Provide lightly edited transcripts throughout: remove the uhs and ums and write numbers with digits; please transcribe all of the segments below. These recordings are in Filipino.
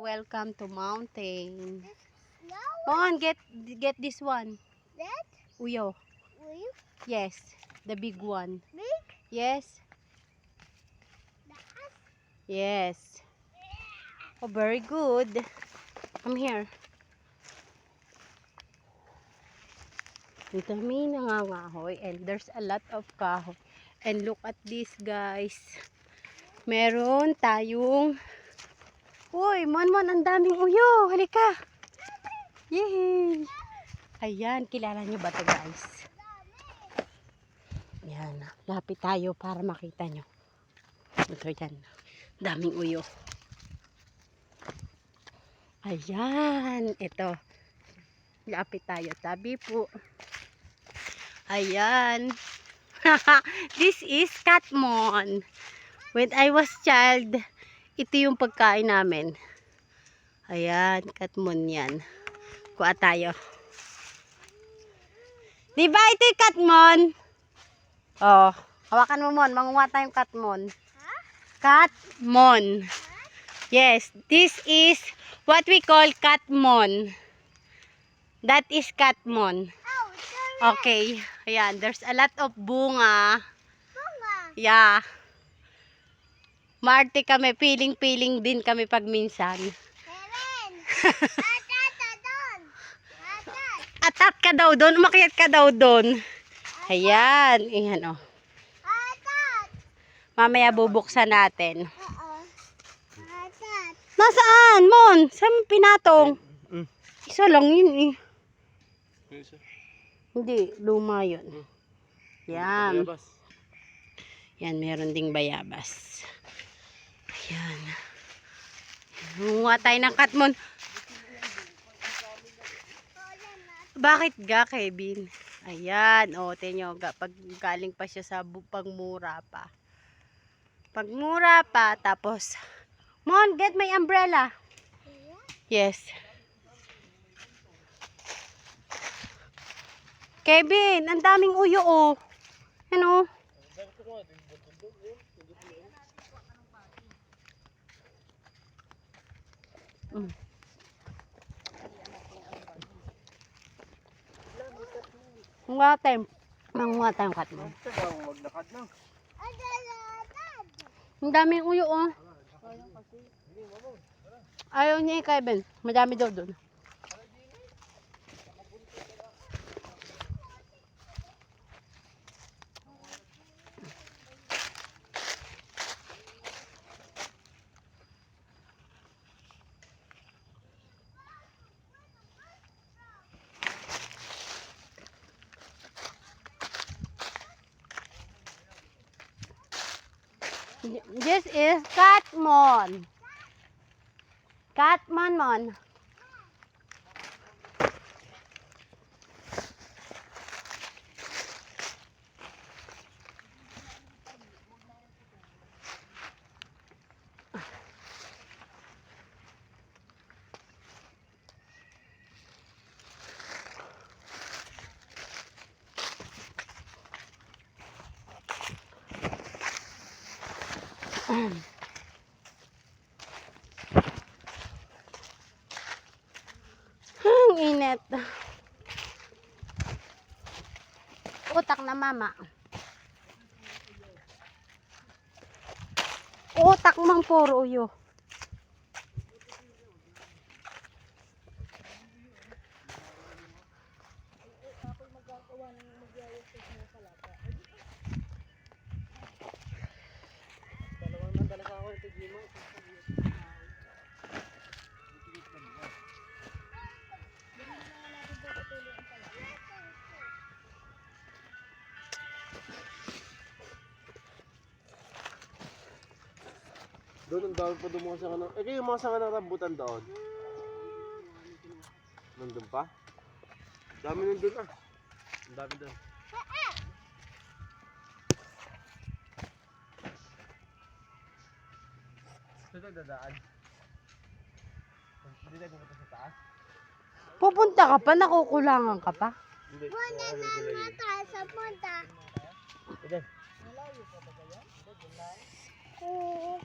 Welcome to mountain. No, Come on, get this one. that Uyo. will Yes, the big one. big Yes. that Yes. Oh, very good. Come here. Ang dami nangangahoy and there's a lot of kahoy. And look at this, guys. Meron tayong Uy, Monmon, ang daming uyo. Halika. Yay! Ayan, kilala nyo ba ito, guys? Ayan, lapit tayo para makita nyo. Ito yan. Daming uyo. Ayan, ito. Lapit tayo. Tabi po. Ayan. This is Katmon. When I was child, ito yung pagkain namin. Ayan, Katmon yan. Kuha tayo. Diba ito yung Katmon? Oh, hawakan mo mon. Manguha tayong Katmon. Katmon. Yes, this is what we call Katmon. That is Katmon. oh, Okay. Ayan, there's a lot of bunga. bunga. Yeah. Marte kami, piling-piling din kami pag minsan. Helen. Atat doon. Atat. Atat ka daw doon, umakyat ka daw doon. Ayan, ayan oh. Atat. Mamaya bubuksan natin. Oo. Atat. Nasaan, Mon? Saan mo pinatong? Isa lang yun eh. Hindi, luma yun. Yan. Yan, meron ding bayabas. Ayan. Munguha tayo ng Katmon. Bakit ga, Kevin? Ayan, o, tinyo, pag galing pa siya sa pagmura pa. Pagmura pa, tapos, Mon, get my umbrella. Yes. Kevin, ang daming uyo, oh. Ano? Manguha tayong Katmon. Ang daming uyo, oh. Ayaw niya, Kevin. Madami daw doon. This is Katmon. Katmon, Mon. Ang init. Utak na mama. Utak mang puro uyo. Doon ang dami pa doon mga sanga ng... kayo yung mga sanga ng rambutan doon. Nandun pa? Dami nandun ah. Ang dami doon. Ito dadaan. Hindi tayo pupunta sa taas? Pupunta ka pa, nakukulangan ka pa. Hindi. Punta na tayo sa punta. Ito. Ako.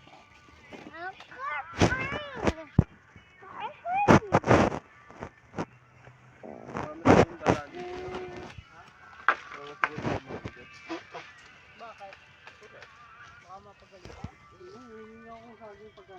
mga siguro mabigat. Bakit? Baka mapagalitan? Hindi nga akong saging pagka